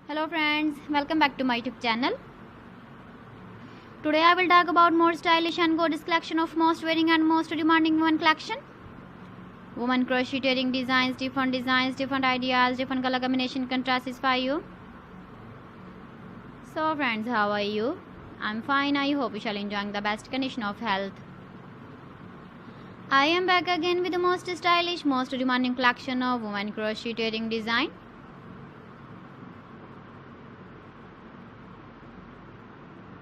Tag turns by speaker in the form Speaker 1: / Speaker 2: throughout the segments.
Speaker 1: Hello friends, welcome back to my YouTube channel. Today I will talk about more stylish and gorgeous collection of most wearing and most demanding women collection. Women crocheting designs, different ideas, different color combination contrasts for you. So friends, how are you? I'm fine. I hope you shall enjoying the best condition of health. I am back again with the most stylish, most demanding collection of women crocheting design.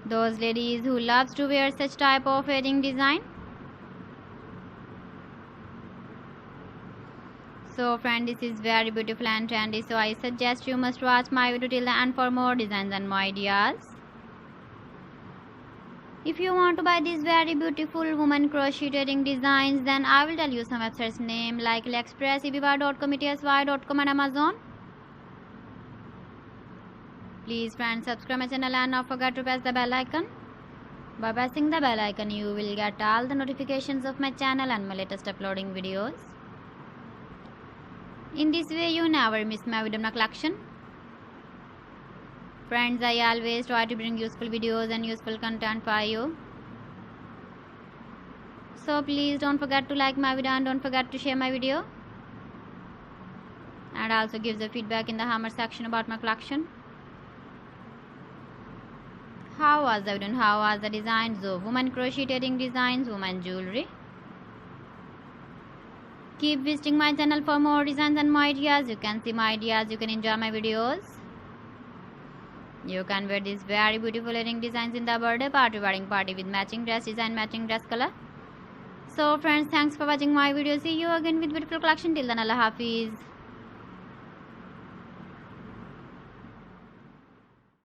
Speaker 1: Those ladies who loves to wear such type of wedding design. So friend, this is very beautiful and trendy, so I suggest you must watch my video till the end for more designs and more ideas. If you want to buy these very beautiful woman crocheting designs, then I will tell you some websites name like AliExpress, eBay.com, ETSY.com and Amazon. Please friends, subscribe my channel and not forget to press the bell icon. By pressing the bell icon, you will get all the notifications of my channel and my latest uploading videos. In this way, you never miss my video collection. Friends, I always try to bring useful videos and useful content for you. So please don't forget to like my video and don't forget to share my video. And also give the feedback in the comment section about my collection. How was the video? How was the designs of women crocheting designs, women jewelry? Keep visiting my channel for more designs and more ideas. You can see my ideas, you can enjoy my videos. You can wear these very beautiful earring designs in the birthday party, wedding party with matching dress design, matching dress color. So friends, thanks for watching my video. See you again with beautiful collection. Till then, Allah Hafiz.